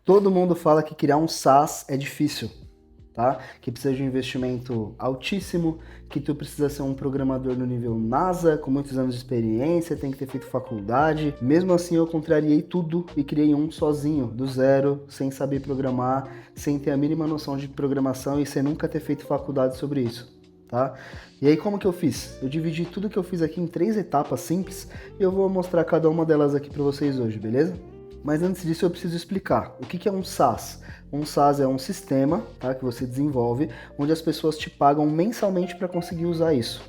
Todo mundo fala que criar um SaaS é difícil, tá? Que precisa de um investimento altíssimo, que tu precisa ser um programador no nível NASA, com muitos anos de experiência, tem que ter feito faculdade. Mesmo assim, eu contrariei tudo e criei um sozinho, do zero, sem saber programar, sem ter a mínima noção de programação e sem nunca ter feito faculdade sobre isso. Tá? E aí como que eu fiz? Eu dividi tudo que eu fiz aqui em 3 etapas simples e eu vou mostrar cada uma delas aqui para vocês hoje, beleza? Mas antes disso eu preciso explicar o que é um SaaS. Um SaaS é um sistema, tá, que você desenvolve, onde as pessoas te pagam mensalmente para conseguir usar isso.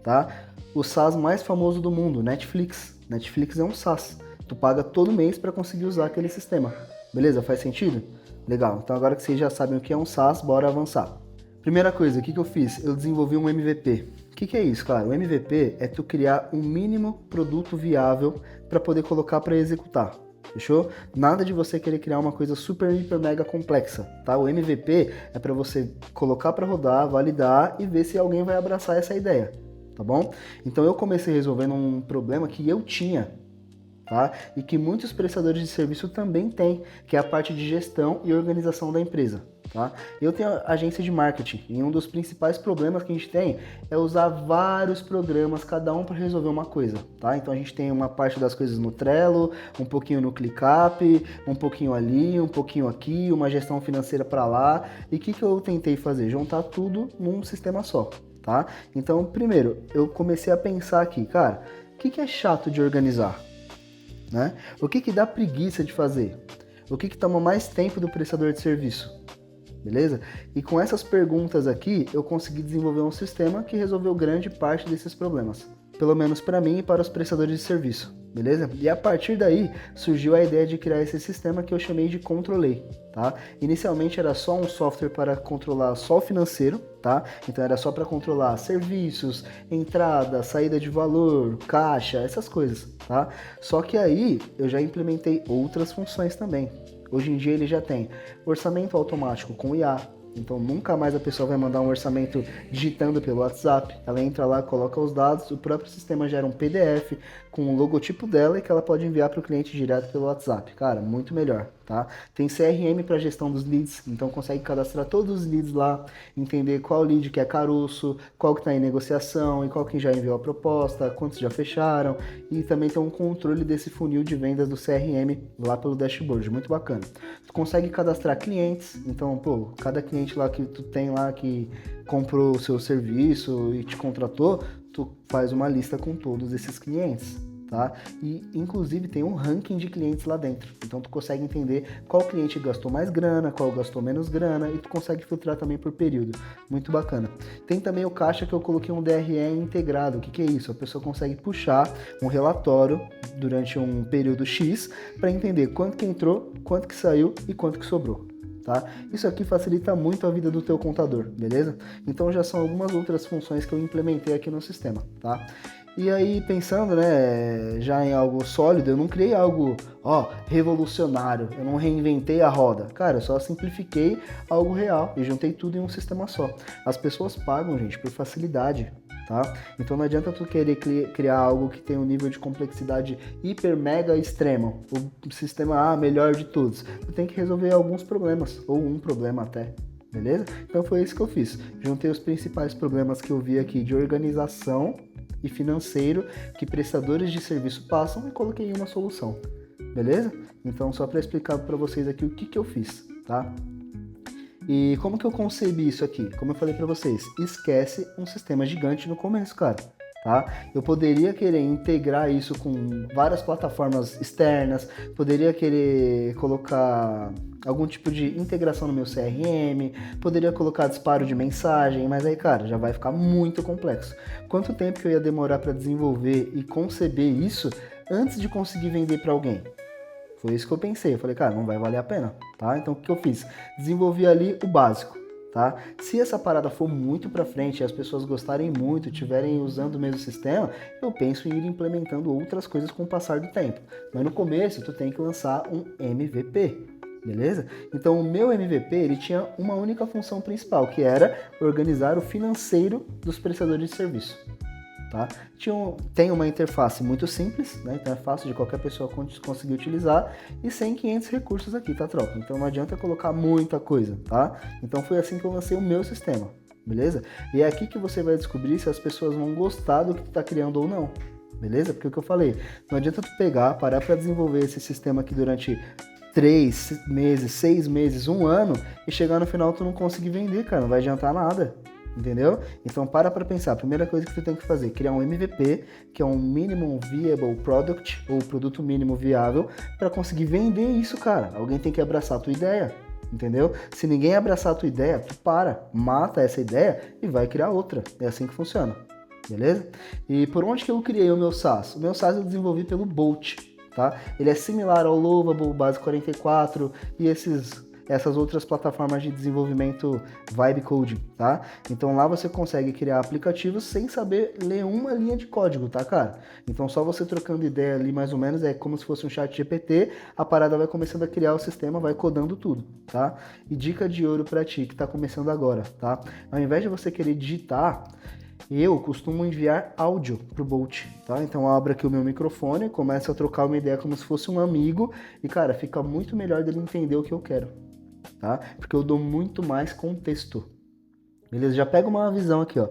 Tá? O SaaS mais famoso do mundo, Netflix. Netflix é um SaaS. Tu paga todo mês para conseguir usar aquele sistema. Beleza? Faz sentido? Legal. Então agora que vocês já sabem o que é um SaaS, bora avançar. Primeira coisa, o que eu fiz? Eu desenvolvi um MVP. O que é isso, cara? O MVP é tu criar um mínimo produto viável para poder colocar para executar. Fechou? Nada de você querer criar uma coisa super, hiper, mega complexa, tá? O MVP é para você colocar para rodar, validar e ver se alguém vai abraçar essa ideia, tá bom? Então eu comecei resolvendo um problema que eu tinha, tá? E que muitos prestadores de serviço também têm, que é a parte de gestão e organização da empresa. Tá? Eu tenho agência de marketing e um dos principais problemas que a gente tem é usar vários programas, cada um para resolver uma coisa. Tá? Então a gente tem uma parte das coisas no Trello, um pouquinho no ClickUp, um pouquinho ali, um pouquinho aqui, uma gestão financeira para lá. E o que eu tentei fazer? Juntar tudo num sistema só. Tá? Então, primeiro, eu comecei a pensar aqui, cara, o que é chato de organizar? Né? O que dá preguiça de fazer? O que toma mais tempo do prestador de serviço? Beleza? E com essas perguntas aqui, eu consegui desenvolver um sistema que resolveu grande parte desses problemas. Pelo menos para mim e para os prestadores de serviço. Beleza? E a partir daí, surgiu a ideia de criar esse sistema que eu chamei de Controlei, tá? Inicialmente era só um software para controlar só o financeiro, tá? Então era só para controlar serviços, entrada, saída de valor, caixa, essas coisas, tá? Só que aí eu já implementei outras funções também. Hoje em dia ele já tem orçamento automático com IA, então nunca mais a pessoa vai mandar um orçamento digitando pelo WhatsApp. Ela entra lá, coloca os dados, o próprio sistema gera um PDF com o logotipo dela e que ela pode enviar para o cliente direto pelo WhatsApp. Cara, muito melhor, tá? Tem CRM para gestão dos leads, então consegue cadastrar todos os leads lá, entender qual lead que é caroço, qual que está em negociação e qual que já enviou a proposta, quantos já fecharam, e também tem um controle desse funil de vendas do CRM lá pelo dashboard, muito bacana. Tu consegue cadastrar clientes, então, pô, cada cliente lá que tu tem lá que comprou o seu serviço e te contratou, tu faz uma lista com todos esses clientes, tá? E inclusive tem um ranking de clientes lá dentro. Então tu consegue entender qual cliente gastou mais grana, qual gastou menos grana e tu consegue filtrar também por período. Muito bacana. Tem também o caixa que eu coloquei um DRE integrado. O que é isso? A pessoa consegue puxar um relatório durante um período X para entender quanto que entrou, quanto que saiu e quanto que sobrou. Tá? Isso aqui facilita muito a vida do teu contador, beleza? Então já são algumas outras funções que eu implementei aqui no sistema, tá? E aí, pensando, né, já em algo sólido, eu não criei algo, revolucionário, eu não reinventei a roda. Cara, eu só simplifiquei algo real e juntei tudo em um sistema só. As pessoas pagam, gente, por facilidade, tá? Então não adianta tu querer criar algo que tem um nível de complexidade hiper, mega extremo. O sistema melhor de todos. Tu tem que resolver alguns problemas, ou um problema até. Beleza? Então foi isso que eu fiz. Juntei os principais problemas que eu vi aqui de organização e financeiro que prestadores de serviço passam e coloquei em uma solução. Beleza? Então só para explicar para vocês aqui o que eu fiz, tá? E como que eu concebi isso aqui? Como eu falei para vocês, esquece um sistema gigante no começo, cara. Tá? Eu poderia querer integrar isso com várias plataformas externas, poderia querer colocar algum tipo de integração no meu CRM, poderia colocar disparo de mensagem, mas aí, cara, já vai ficar muito complexo. Quanto tempo que eu ia demorar para desenvolver e conceber isso antes de conseguir vender para alguém? Foi isso que eu pensei. Eu falei, cara, não vai valer a pena, tá? Então o que eu fiz? Desenvolvi ali o básico. Tá? Se essa parada for muito para frente e as pessoas gostarem muito, estiverem usando o mesmo sistema, eu penso em ir implementando outras coisas com o passar do tempo. Mas no começo, tu tem que lançar um MVP, beleza? Então o meu MVP, ele tinha uma única função principal, que era organizar o financeiro dos prestadores de serviço. tá? Tem uma interface muito simples, né? Então é fácil de qualquer pessoa conseguir utilizar e 100, 500 recursos aqui, tá, tropa? Então não adianta colocar muita coisa, tá? Então foi assim que eu lancei o meu sistema, beleza? E é aqui que você vai descobrir se as pessoas vão gostar do que tu tá criando ou não, beleza? Porque é o que eu falei, não adianta tu parar para desenvolver esse sistema aqui durante 3 meses, 6 meses, 1 ano e chegar no final tu não conseguir vender, cara, não vai adiantar nada, entendeu? Então para pensar, a primeira coisa que tu tem que fazer, criar um MVP, que é um Minimum Viable Product, ou produto mínimo viável, para conseguir vender isso, cara. Alguém tem que abraçar a tua ideia, entendeu? Se ninguém abraçar a tua ideia, tu mata essa ideia e vai criar outra, é assim que funciona, beleza? E por onde que eu criei o meu SaaS? O meu SaaS eu desenvolvi pelo Bolt, tá? Ele é similar ao Lovable, Base 44 e essas outras plataformas de desenvolvimento Vibe Coding, tá? Então lá você consegue criar aplicativos sem saber ler uma linha de código, tá, cara? Então só você trocando ideia ali mais ou menos, é como se fosse um chat GPT, a parada vai começando a criar o sistema, vai codando tudo, tá? E dica de ouro pra ti que tá começando agora, tá? Ao invés de você querer digitar, eu costumo enviar áudio pro Bolt, tá? Então eu abro aqui o meu microfone, começo a trocar uma ideia como se fosse um amigo e, cara, fica muito melhor dele entender o que eu quero, tá? Porque eu dou muito mais contexto, beleza? Já pega uma visão aqui, ó.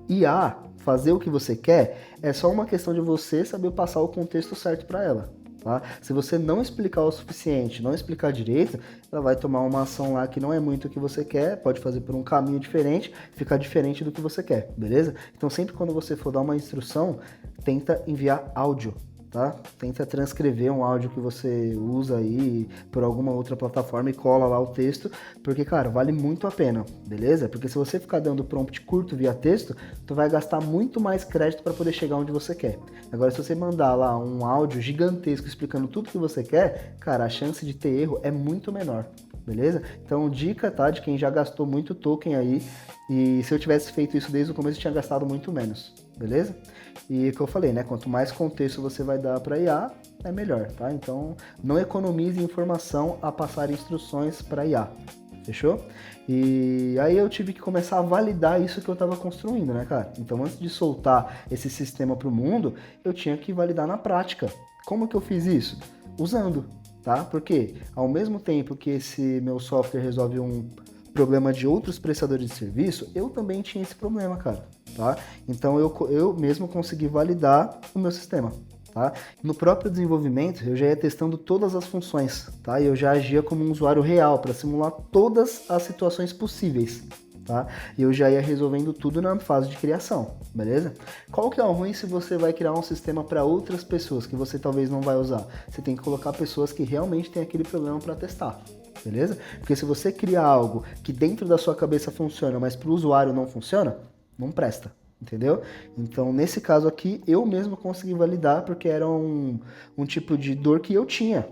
IA, fazer o que você quer, é só uma questão de você saber passar o contexto certo para ela, tá? Se você não explicar o suficiente, não explicar direito, ela vai tomar uma ação lá que não é muito o que você quer, pode fazer por um caminho diferente, ficar diferente do que você quer, beleza? Então sempre quando você for dar uma instrução, tenta enviar áudio, tá? Tenta transcrever um áudio que você usa aí por alguma outra plataforma e cola lá o texto, porque, cara, vale muito a pena, beleza? Porque se você ficar dando prompt curto via texto, tu vai gastar muito mais crédito para poder chegar onde você quer. Agora, se você mandar lá um áudio gigantesco explicando tudo que você quer, cara, a chance de ter erro é muito menor, beleza? Então, dica, tá, de quem já gastou muito token aí, e se eu tivesse feito isso desde o começo, eu tinha gastado muito menos, beleza? E o que eu falei, né? Quanto mais contexto você vai dar para IA, é melhor, tá? Então, não economize informação a passar instruções para IA, fechou? E aí eu tive que começar a validar isso que eu estava construindo, né, cara? Então, antes de soltar esse sistema para o mundo, eu tinha que validar na prática. Como que eu fiz isso? Usando, tá? Porque ao mesmo tempo que esse meu software resolve um problema de outros prestadores de serviço, eu também tinha esse problema, cara, tá? Então eu mesmo consegui validar o meu sistema, tá? No próprio desenvolvimento, eu já ia testando todas as funções, tá? E eu já agia como um usuário real para simular todas as situações possíveis, tá? E eu já ia resolvendo tudo na fase de criação, beleza? Qual que é o ruim se você vai criar um sistema para outras pessoas que você talvez não vai usar? Você tem que colocar pessoas que realmente têm aquele problema para testar, beleza? Porque se você cria algo que dentro da sua cabeça funciona, mas para o usuário não funciona, não presta, entendeu? Então, nesse caso aqui, eu mesmo consegui validar porque era um tipo de dor que eu tinha,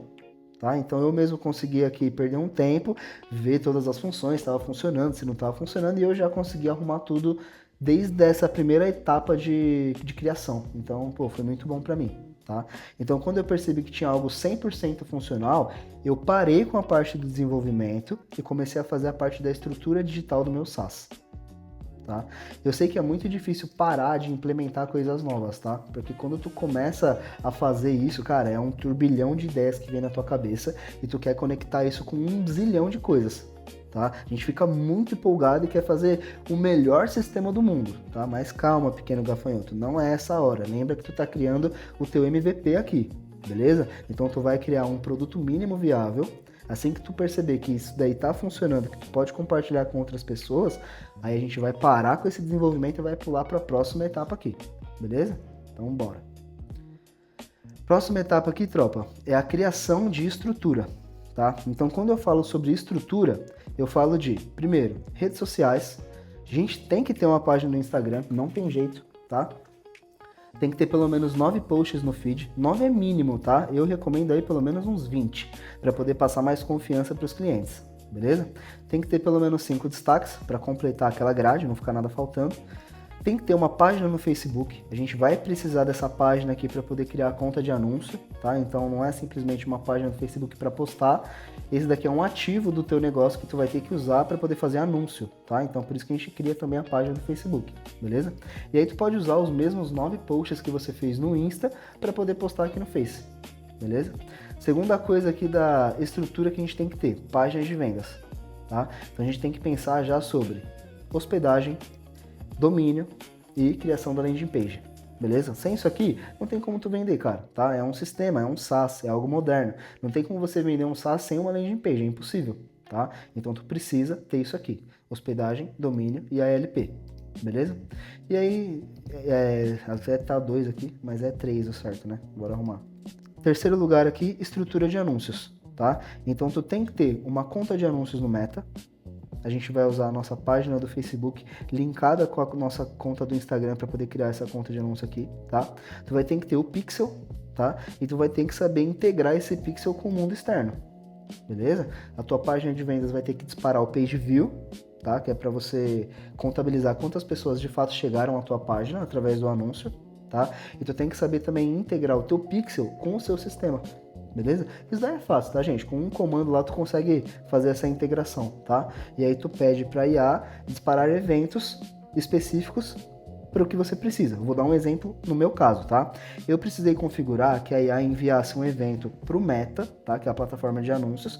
tá? Então, eu mesmo consegui aqui perder um tempo, ver todas as funções, estava funcionando, se não estava funcionando, e eu já consegui arrumar tudo desde essa primeira etapa de criação. Então, pô, foi muito bom para mim. Tá? Então, quando eu percebi que tinha algo 100% funcional, eu parei com a parte do desenvolvimento e comecei a fazer a parte da estrutura digital do meu SaaS. Tá? Eu sei que é muito difícil parar de implementar coisas novas, tá? Porque quando tu começa a fazer isso, cara, é um turbilhão de ideias que vem na tua cabeça e tu quer conectar isso com um zilhão de coisas. Tá? A gente fica muito empolgado e quer fazer o melhor sistema do mundo, tá? Mas calma, pequeno gafanhoto, não é essa hora. Lembra que tu tá criando o teu MVP aqui, beleza? Então tu vai criar um produto mínimo viável. Assim que tu perceber que isso daí tá funcionando, que tu pode compartilhar com outras pessoas, aí a gente vai parar com esse desenvolvimento e vai pular para a próxima etapa aqui, beleza? Então bora. Próxima etapa aqui, tropa, é a criação de estrutura, tá? Então quando eu falo sobre estrutura, eu falo de, primeiro, redes sociais. A gente tem que ter uma página no Instagram, não tem jeito, tá? Tem que ter pelo menos 9 posts no feed. 9 é mínimo, tá? Eu recomendo aí pelo menos uns 20, para poder passar mais confiança para os clientes, beleza? Tem que ter pelo menos 5 destaques para completar aquela grade, não ficar nada faltando. Tem que ter uma página no Facebook, a gente vai precisar dessa página aqui para poder criar a conta de anúncio, tá? Então não é simplesmente uma página do Facebook para postar, esse daqui é um ativo do teu negócio que tu vai ter que usar para poder fazer anúncio, tá? Então por isso que a gente cria também a página do Facebook, beleza? E aí tu pode usar os mesmos 9 posts que você fez no Insta para poder postar aqui no Face, beleza? Segunda coisa aqui da estrutura que a gente tem que ter, páginas de vendas, tá? Então a gente tem que pensar já sobre hospedagem, domínio e criação da landing page, beleza? Sem isso aqui, não tem como tu vender, cara, tá? É um sistema, é um SaaS, é algo moderno. Não tem como você vender um SaaS sem uma landing page, é impossível, tá? Então tu precisa ter isso aqui, hospedagem, domínio e ALP, beleza? E aí, até tá 2 aqui, mas é 3 o certo, né? Bora arrumar. Terceiro lugar aqui, estrutura de anúncios, tá? Então tu tem que ter uma conta de anúncios no Meta. A gente vai usar a nossa página do Facebook linkada com a nossa conta do Instagram para poder criar essa conta de anúncio aqui, tá? Tu vai ter que ter o Pixel, tá? E tu vai ter que saber integrar esse Pixel com o mundo externo, beleza? A tua página de vendas vai ter que disparar o Page View, tá? Que é para você contabilizar quantas pessoas de fato chegaram à tua página através do anúncio, tá? E tu tem que saber também integrar o teu Pixel com o seu sistema. Beleza? Isso daí é fácil, tá, gente? Com um comando lá tu consegue fazer essa integração, tá? E aí tu pede para a IA disparar eventos específicos para o que você precisa. Vou dar um exemplo no meu caso, tá? Eu precisei configurar que a IA enviasse um evento para o Meta, tá? Que é a plataforma de anúncios,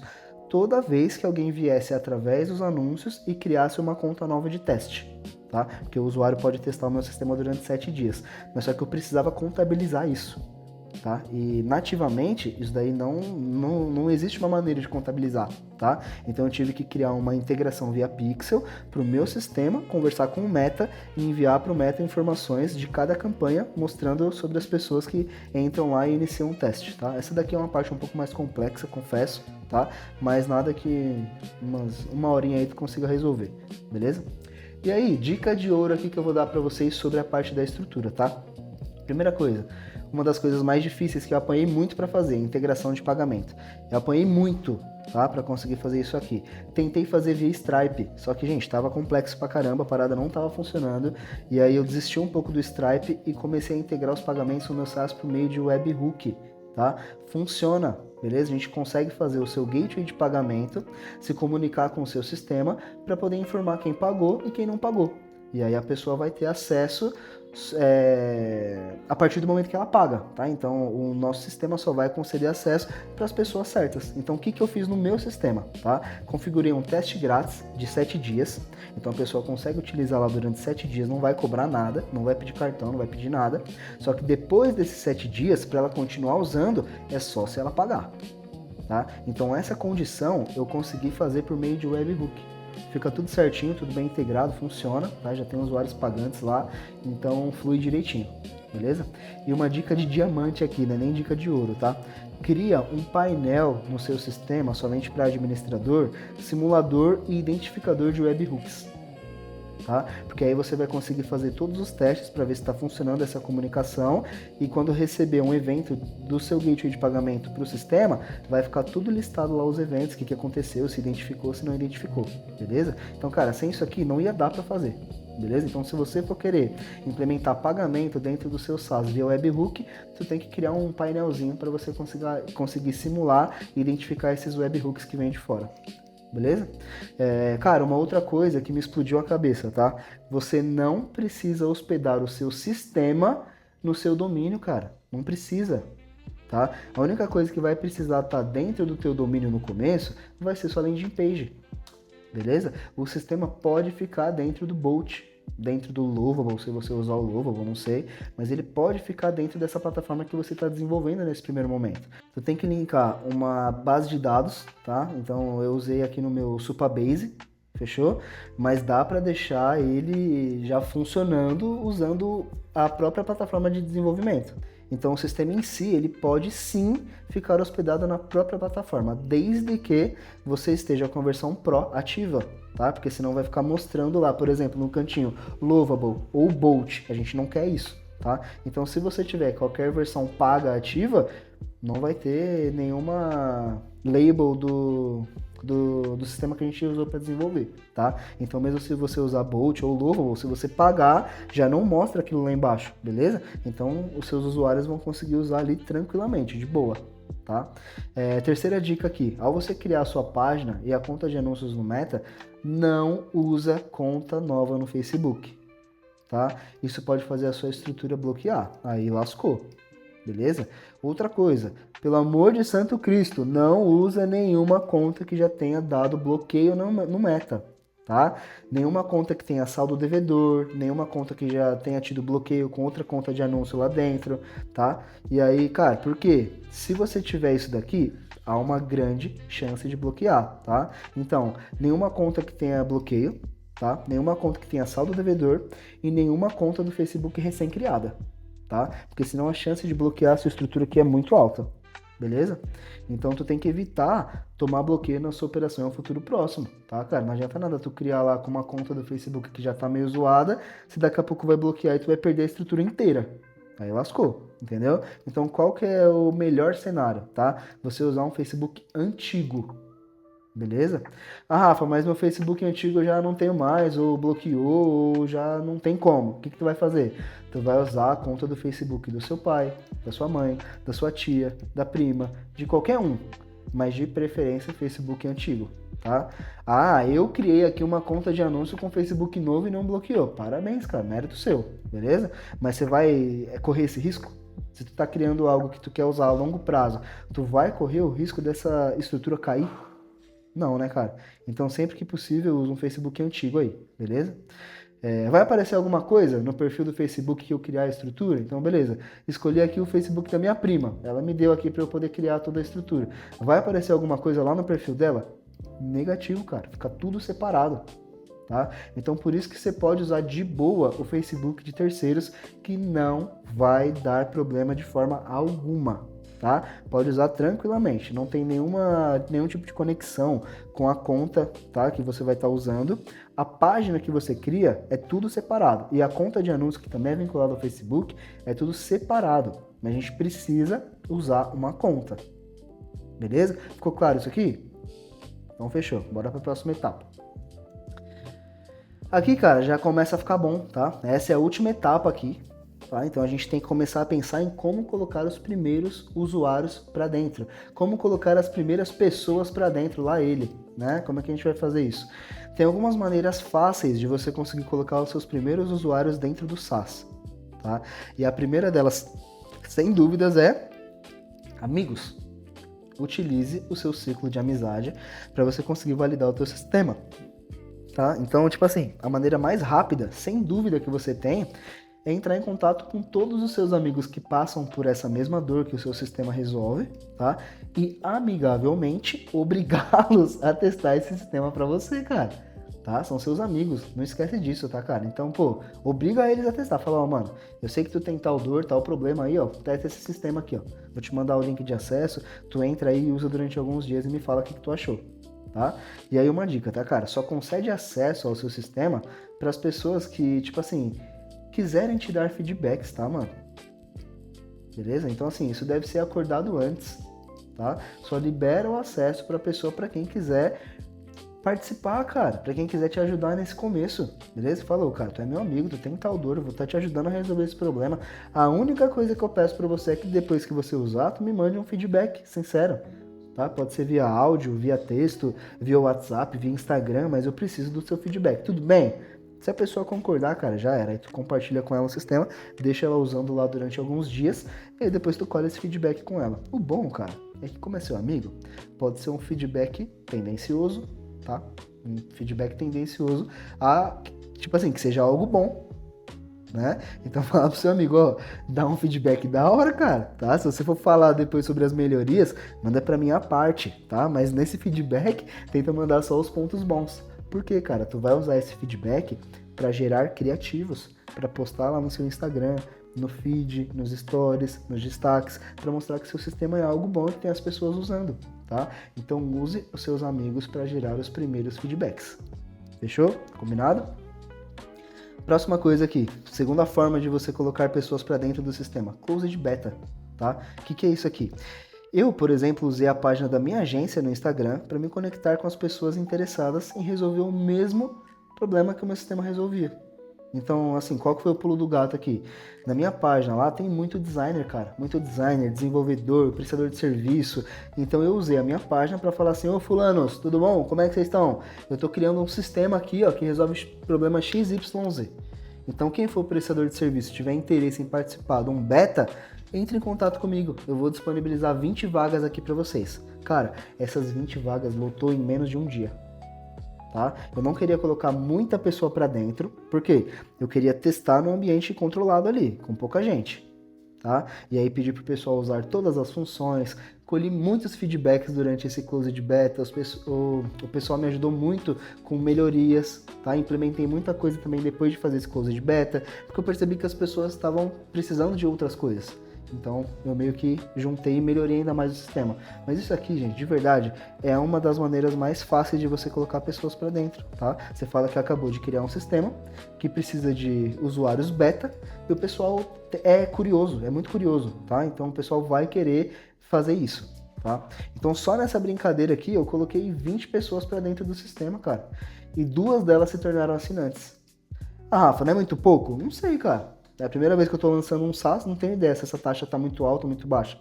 toda vez que alguém viesse através dos anúncios e criasse uma conta nova de teste, tá? Porque o usuário pode testar o meu sistema durante 7 dias. Mas só que eu precisava contabilizar isso. Tá? E nativamente isso daí não existe uma maneira de contabilizar, tá? Então eu tive que criar uma integração via Pixel para o meu sistema, conversar com o Meta e enviar para o Meta informações de cada campanha, mostrando sobre as pessoas que entram lá e iniciam um teste, tá? Essa daqui é uma parte um pouco mais complexa, confesso, tá? Mas nada que uma horinha aí tu consiga resolver, beleza? E aí, dica de ouro aqui que eu vou dar para vocês sobre a parte da estrutura, tá? Primeira coisa, uma das coisas mais difíceis que eu apanhei muito para fazer, integração de pagamento. Eu apanhei muito, tá, para conseguir fazer isso aqui. Tentei fazer via Stripe, só que, gente, tava complexo pra caramba, a parada não tava funcionando, e aí eu desisti um pouco do Stripe e comecei a integrar os pagamentos no meu SaaS por meio de webhook, tá? Funciona, beleza? A gente consegue fazer o seu gateway de pagamento, se comunicar com o seu sistema para poder informar quem pagou e quem não pagou. E aí a pessoa vai ter acesso a partir do momento que ela paga, tá? Então o nosso sistema só vai conceder acesso para as pessoas certas. Então o que eu fiz no meu sistema, tá? Configurei um teste grátis de 7 dias, então a pessoa consegue utilizar lá durante 7 dias, não vai cobrar nada, não vai pedir cartão, não vai pedir nada, só que depois desses 7 dias, para ela continuar usando, é só se ela pagar, tá? Então essa condição eu consegui fazer por meio de webhook. Fica tudo certinho, tudo bem integrado, funciona, tá? Já tem usuários pagantes lá, então flui direitinho, beleza? E uma dica de diamante aqui, né? Nem dica de ouro, tá? Cria um painel no seu sistema, somente para administrador, simulador e identificador de webhooks, tá? Porque aí você vai conseguir fazer todos os testes para ver se está funcionando essa comunicação e quando receber um evento do seu gateway de pagamento para o sistema, vai ficar tudo listado lá os eventos, o que aconteceu, se identificou, se não identificou, beleza? Então, cara, sem isso aqui não ia dar para fazer, beleza? Então, se você for querer implementar pagamento dentro do seu SaaS via webhook, tu tem que criar um painelzinho para você conseguir simular e identificar esses webhooks que vêm de fora. Beleza? Cara, uma outra coisa que me explodiu a cabeça, tá? Você não precisa hospedar o seu sistema no seu domínio, cara. Não precisa, tá? A única coisa que vai precisar estar dentro do teu domínio no começo vai ser sua landing page, beleza? O sistema pode ficar dentro do Bolt, dentro do Lovable, se você usar o Lovable, não sei, mas ele pode ficar dentro dessa plataforma que você está desenvolvendo nesse primeiro momento. Você tem que linkar uma base de dados, tá? Então eu usei aqui no meu Supabase, fechou? Mas dá para deixar ele já funcionando usando a própria plataforma de desenvolvimento. Então o sistema em si, ele pode sim ficar hospedado na própria plataforma, desde que você esteja com a versão Pro ativa, tá? Porque senão vai ficar mostrando lá, por exemplo, no cantinho Lovable ou Bolt, a gente não quer isso, tá? Então se você tiver qualquer versão paga do do sistema que a gente usou para desenvolver, tá? Então mesmo se você usar Bolt ou Logo, ou se você pagar, já não mostra aquilo lá embaixo, beleza? Então os seus usuários vão conseguir usar ali tranquilamente, de boa, tá? Terceira dica aqui, ao você criar a sua página e a conta de anúncios no Meta, não usa conta nova no Facebook, tá? Isso pode fazer a sua estrutura bloquear, aí lascou. Beleza? Outra coisa, pelo amor de Santo Cristo, não usa nenhuma conta que já tenha dado bloqueio no Meta, tá? Nenhuma conta que tenha saldo devedor, nenhuma conta que já tenha tido bloqueio com outra conta de anúncio lá dentro, tá? E aí, cara, por quê? Se você tiver isso daqui, há uma grande chance de bloquear, tá? Então, nenhuma conta que tenha bloqueio, tá? Nenhuma conta que tenha saldo devedor e nenhuma conta do Facebook recém-criada. Tá? Porque senão a chance de bloquear a sua estrutura aqui é muito alta, beleza? Então tu tem que evitar tomar bloqueio na sua operação em um futuro próximo, tá, cara? Não adianta nada tu criar lá com uma conta do Facebook que já tá meio zoada, se daqui a pouco vai bloquear e tu vai perder a estrutura inteira. Aí lascou, entendeu? Então qual que é o melhor cenário, tá? Você usar um Facebook antigo, beleza? Ah, Rafa, mas meu Facebook antigo eu já não tenho mais, ou bloqueou, ou já não tem como. O que tu vai fazer? Tu vai usar a conta do Facebook do seu pai, da sua mãe, da sua tia, da prima, de qualquer um, mas de preferência Facebook antigo, tá? Ah, eu criei aqui uma conta de anúncio com Facebook novo e não bloqueou. Parabéns, cara, mérito seu, beleza? Mas você vai correr esse risco? Se tu tá criando algo que tu quer usar a longo prazo, tu vai correr o risco dessa estrutura cair? Não, né, cara? Então, sempre que possível, usa um Facebook antigo aí, beleza? Vai aparecer alguma coisa no perfil do Facebook que eu criar a estrutura? Então, beleza. Escolhi aqui o Facebook da minha prima. Ela me deu aqui para eu poder criar toda a estrutura. Vai aparecer alguma coisa lá no perfil dela? Negativo, cara. Fica tudo separado, tá? Então, por isso que você pode usar de boa o Facebook de terceiros, que não vai dar problema de forma alguma. Tá? Pode usar tranquilamente, não tem nenhum tipo de conexão com a conta, tá, que você vai estar usando. A página que você cria é tudo separado e a conta de anúncio, que também é vinculada ao Facebook, é tudo separado. Mas a gente precisa usar uma conta, beleza? Ficou claro isso aqui? Então fechou, bora para a próxima etapa. Aqui, cara, já começa a ficar bom, tá? Essa é a última etapa aqui. Tá? Então a gente tem que começar a pensar em como colocar os primeiros usuários para dentro, como colocar as primeiras pessoas para dentro, lá ele, né? Como é que a gente vai fazer isso? Tem algumas maneiras fáceis de você conseguir colocar os seus primeiros usuários dentro do SaaS, tá? E a primeira delas, sem dúvidas, é amigos. Utilize o seu ciclo de amizade para você conseguir validar o teu sistema, tá? Então, tipo assim, a maneira mais rápida, sem dúvida, que você tem é entrar em contato com todos os seus amigos que passam por essa mesma dor que o seu sistema resolve, tá? E amigavelmente obrigá-los a testar esse sistema para você, cara, tá? São seus amigos, não esquece disso, tá, cara? Então, pô, obriga eles a testar. Fala, ó, mano, eu sei que tu tem tal dor, tal problema aí, ó, testa esse sistema aqui, ó. Vou te mandar o link de acesso, tu entra aí e usa durante alguns dias e me fala o que tu achou, tá? E aí uma dica, tá, cara? Só concede acesso ao seu sistema para as pessoas que, tipo assim, quiserem te dar feedbacks, tá, mano? Beleza? Então, assim, isso deve ser acordado antes, tá? Só libera o acesso pra pessoa, pra quem quiser participar, cara, pra quem quiser te ajudar nesse começo, beleza? Falou, cara, tu é meu amigo, tu tem tal dor, eu vou estar te ajudando a resolver esse problema. A única coisa que eu peço pra você é que depois que você usar, tu me mande um feedback sincero, tá? Pode ser via áudio, via texto, via WhatsApp, via Instagram, mas eu preciso do seu feedback, tudo bem? Se a pessoa concordar, cara, já era. Aí tu compartilha com ela o sistema, deixa ela usando lá durante alguns dias, e aí depois tu colhe esse feedback com ela. O bom, cara, é que como é seu amigo, pode ser um feedback tendencioso, tá? Um feedback tendencioso a, tipo assim, que seja algo bom, né? Então fala pro seu amigo, ó, dá um feedback da hora, cara, tá? Se você for falar depois sobre as melhorias, manda pra mim a parte, tá? Mas nesse feedback, tenta mandar só os pontos bons. Por quê, cara? Tu vai usar esse feedback para gerar criativos, para postar lá no seu Instagram, no feed, nos stories, nos destaques, para mostrar que seu sistema é algo bom e que tem as pessoas usando, tá? Então use os seus amigos para gerar os primeiros feedbacks. Fechou? Combinado? Próxima coisa aqui, segunda forma de você colocar pessoas para dentro do sistema, closed beta, tá? O que é isso aqui? Eu, por exemplo, usei a página da minha agência no Instagram para me conectar com as pessoas interessadas em resolver o mesmo problema que o meu sistema resolvia. Então, assim, qual que foi o pulo do gato aqui? Na minha página lá tem muito designer, cara. Muito designer, desenvolvedor, prestador de serviço. Então eu usei a minha página para falar assim, ô fulanos, tudo bom? Como é que vocês estão? Eu tô criando um sistema aqui, ó, que resolve problema XYZ. Então quem for prestador de serviço, tiver interesse em participar de um beta, entre em contato comigo. Eu vou disponibilizar 20 vagas aqui para vocês. Cara, essas 20 vagas lotou em menos de um dia. Tá? Eu não queria colocar muita pessoa para dentro, porque eu queria testar no ambiente controlado ali, com pouca gente, tá? E aí pedi pro pessoal usar todas as funções, colhi muitos feedbacks durante esse closed beta, o pessoal me ajudou muito com melhorias, tá? Implementei muita coisa também depois de fazer esse closed beta, porque eu percebi que as pessoas estavam precisando de outras coisas. Então, eu meio que juntei e melhorei ainda mais o sistema. Mas isso aqui, gente, de verdade, é uma das maneiras mais fáceis de você colocar pessoas para dentro, tá? Você fala que acabou de criar um sistema que precisa de usuários beta e o pessoal é curioso, é muito curioso, tá? Então, o pessoal vai querer fazer isso, tá? Então, só nessa brincadeira aqui, eu coloquei 20 pessoas para dentro do sistema, cara. E 2 delas se tornaram assinantes. Ah, Rafa, não é muito pouco? Não sei, cara. É a primeira vez que eu tô lançando um SaaS, não tenho ideia se essa taxa tá muito alta ou muito baixa.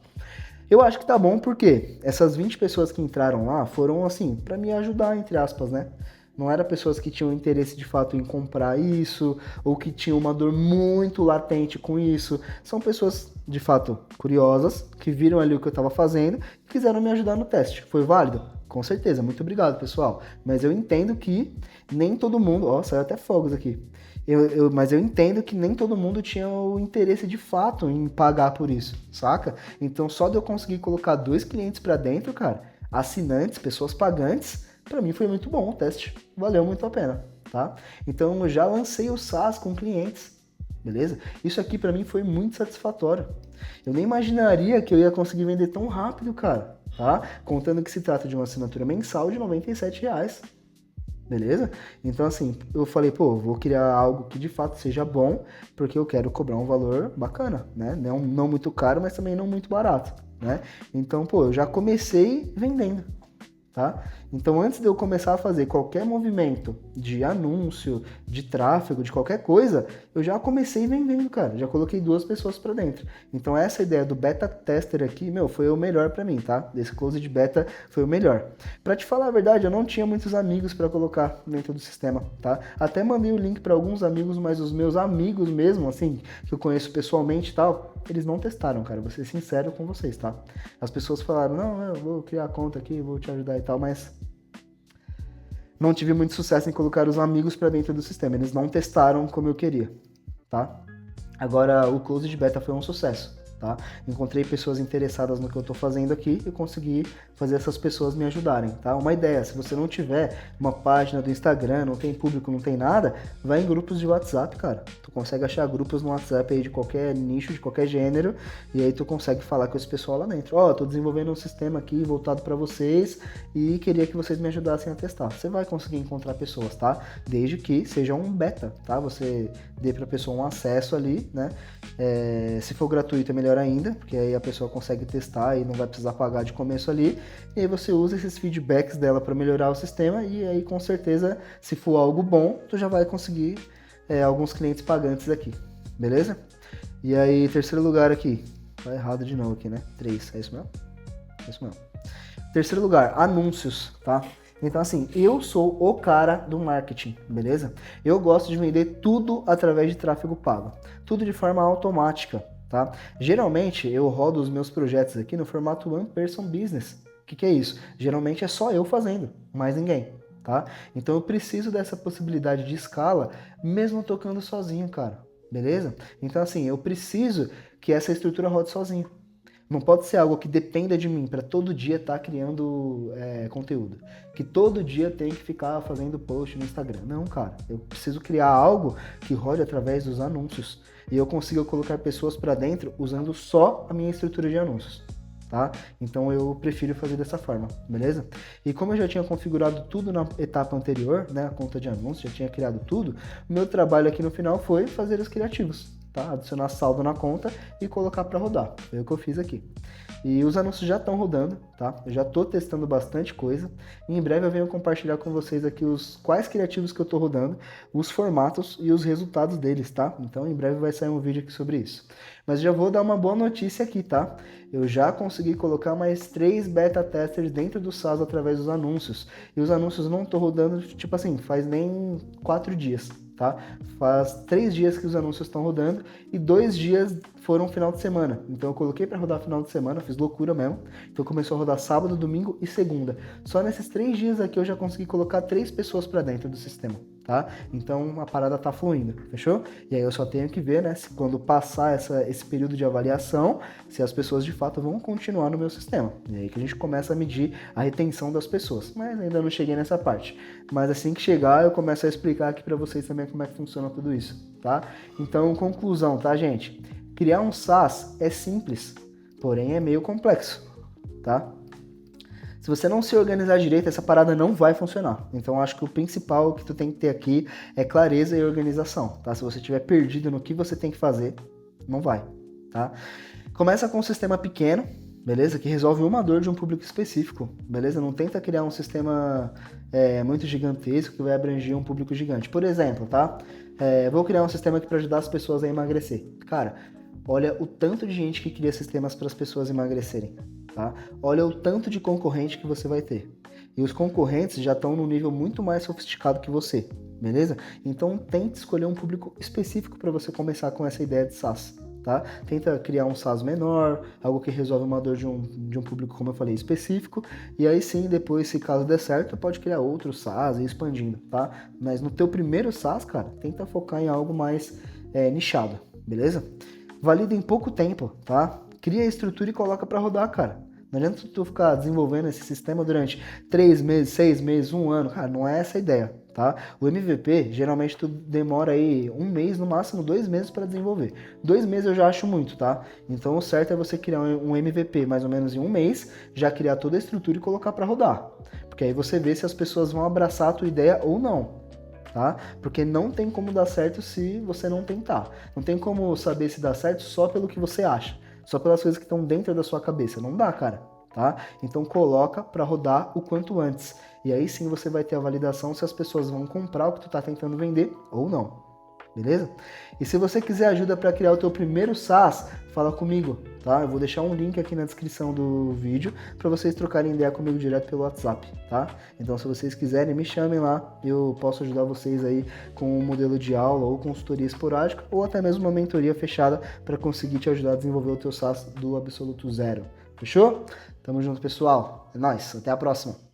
Eu acho que tá bom porque essas 20 pessoas que entraram lá foram, assim, para me ajudar, entre aspas, né? Não eram pessoas que tinham interesse de fato em comprar isso, ou que tinham uma dor muito latente com isso. São pessoas, de fato, curiosas, que viram ali o que eu estava fazendo e quiseram me ajudar no teste. Foi válido? Com certeza, muito obrigado, pessoal. Mas eu entendo que nem todo mundo... Ó, saiu até fogos aqui. Mas eu entendo que nem todo mundo tinha o interesse de fato em pagar por isso, saca? Então só de eu conseguir colocar 2 clientes para dentro, cara, assinantes, pessoas pagantes, para mim foi muito bom o teste. Valeu muito a pena, tá? Então eu já lancei o SaaS com clientes, beleza? Isso aqui para mim foi muito satisfatório. Eu nem imaginaria que eu ia conseguir vender tão rápido, cara, tá? Contando que se trata de uma assinatura mensal de R$97. Beleza? Então, assim, eu falei, pô, vou criar algo que de fato seja bom, porque eu quero cobrar um valor bacana, né? Não muito caro, mas também não muito barato, né? Então, pô, eu já comecei vendendo, tá? Então, antes de eu começar a fazer qualquer movimento de anúncio, de tráfego, de qualquer coisa, eu já comecei vendendo, cara. Já coloquei 2 pessoas para dentro. Então, essa ideia do beta tester aqui, meu, foi o melhor para mim, tá? Desse close de beta foi o melhor. Para te falar a verdade, eu não tinha muitos amigos para colocar dentro do sistema, tá? Até mandei o link para alguns amigos, mas os meus amigos mesmo, assim, que eu conheço pessoalmente e tal, eles não testaram, cara. Vou ser sincero com vocês, tá? As pessoas falaram, não, eu vou criar a conta aqui, vou te ajudar e tal, mas não tive muito sucesso em colocar os amigos para dentro do sistema. Eles não testaram como eu queria, tá? Agora, o close de beta foi um sucesso, tá? Encontrei pessoas interessadas no que eu estou fazendo aqui e consegui fazer essas pessoas me ajudarem, tá? Uma ideia, se você não tiver uma página do Instagram, não tem público, não tem nada, vai em grupos de WhatsApp, cara. Tu consegue achar grupos no WhatsApp aí de qualquer nicho, de qualquer gênero, e aí tu consegue falar com esse pessoal lá dentro. Ó, tô desenvolvendo um sistema aqui voltado para vocês e queria que vocês me ajudassem a testar. Você vai conseguir encontrar pessoas, tá? Desde que seja um beta, tá? Você dê pra pessoa um acesso ali, né? Se for gratuito é melhor ainda, porque aí a pessoa consegue testar e não vai precisar pagar de começo ali. E aí você usa esses feedbacks dela para melhorar o sistema e aí com certeza, se for algo bom, tu já vai conseguir alguns clientes pagantes aqui, beleza? E aí, terceiro lugar aqui, tá errado de novo aqui, né? 3, é isso mesmo? É isso mesmo. Terceiro lugar, anúncios, tá? Então assim, eu sou o cara do marketing, beleza? Eu gosto de vender tudo através de tráfego pago, tudo de forma automática, tá? Geralmente eu rodo os meus projetos aqui no formato One Person Business. O que é isso? Geralmente é só eu fazendo, mais ninguém, tá? Então eu preciso dessa possibilidade de escala, mesmo tocando sozinho, cara, beleza? Então assim, eu preciso que essa estrutura rode sozinho. Não pode ser algo que dependa de mim para todo dia estar criando conteúdo. Que todo dia tem que ficar fazendo post no Instagram. Não, cara. Eu preciso criar algo que rode através dos anúncios. E eu consiga colocar pessoas para dentro usando só a minha estrutura de anúncios. Tá? Então eu prefiro fazer dessa forma, beleza? E como eu já tinha configurado tudo na etapa anterior, né, a conta de anúncios, já tinha criado tudo, o meu trabalho aqui no final foi fazer os criativos. tá? Adicionar saldo na conta e colocar para rodar. Foi o que eu fiz aqui. E os anúncios já estão rodando, tá? Eu já estou testando bastante coisa. E em breve eu venho compartilhar com vocês aqui quais criativos que eu estou rodando, os formatos e os resultados deles, tá? Então em breve vai sair um vídeo aqui sobre isso. Mas já vou dar uma boa notícia aqui, tá? Eu já consegui colocar mais 3 beta testers dentro do SaaS através dos anúncios. E os anúncios não estão rodando, tipo assim, faz nem 4 dias. Tá? Faz 3 dias que os anúncios estão rodando e 2 dias foram final de semana. Então eu coloquei para rodar final de semana, fiz loucura mesmo. Então começou a rodar sábado, domingo e segunda. Só nesses 3 dias aqui eu já consegui colocar 3 pessoas para dentro do sistema, tá? Então a parada tá fluindo, fechou? E aí eu só tenho que ver, né, se quando passar esse período de avaliação, se as pessoas de fato vão continuar no meu sistema. E aí que a gente começa a medir a retenção das pessoas. Mas ainda não cheguei nessa parte. Mas assim que chegar, eu começo a explicar aqui para vocês também como é que funciona tudo isso, tá? Então, conclusão, tá, gente? Criar um SaaS é simples, porém é meio complexo, tá? Se você não se organizar direito, essa parada não vai funcionar. Então, acho que o principal que tu tem que ter aqui é clareza e organização, tá? Se você estiver perdido no que você tem que fazer, não vai, tá? Começa com um sistema pequeno, beleza? Que resolve uma dor de um público específico, beleza? Não tenta criar um sistema muito gigantesco que vai abranger um público gigante. Por exemplo, tá? Vou criar um sistema aqui para ajudar as pessoas a emagrecer. Cara, olha o tanto de gente que cria sistemas para as pessoas emagrecerem, tá? Olha o tanto de concorrente que você vai ter. E os concorrentes já estão num nível muito mais sofisticado que você, beleza? Então tente escolher um público específico para você começar com essa ideia de SaaS. Tá? Tenta criar um SaaS menor, algo que resolve uma dor de um público, como eu falei, específico, e aí sim, depois, se caso der certo, pode criar outro SaaS e ir expandindo, tá? Mas no teu primeiro SaaS, cara, tenta focar em algo mais nichado, beleza? Valida em pouco tempo, tá? Cria a estrutura e coloca para rodar, cara. Não adianta tu ficar desenvolvendo esse sistema durante 3 meses, 6 meses, 1 ano, cara, não é essa a ideia, tá? O MVP, geralmente tu demora aí 1 mês, no máximo 2 meses para desenvolver. 2 meses eu já acho muito, tá? Então o certo é você criar um MVP mais ou menos em 1 mês, já criar toda a estrutura e colocar para rodar. Porque aí você vê se as pessoas vão abraçar a tua ideia ou não. Tá? Porque não tem como dar certo se você não tentar. Não tem como saber se dá certo só pelo que você acha. Só pelas coisas que estão dentro da sua cabeça. Não dá, cara. Tá? Então coloca para rodar o quanto antes. E aí sim você vai ter a validação se as pessoas vão comprar o que tu está tentando vender ou não. Beleza? E se você quiser ajuda para criar o teu primeiro SaaS, fala comigo, tá? Eu vou deixar um link aqui na descrição do vídeo para vocês trocarem ideia comigo direto pelo WhatsApp, tá? Então se vocês quiserem, me chamem lá, eu posso ajudar vocês aí com um modelo de aula ou consultoria esporádica ou até mesmo uma mentoria fechada para conseguir te ajudar a desenvolver o teu SaaS do absoluto zero. Fechou? Tamo junto, pessoal. É nóis. Até a próxima.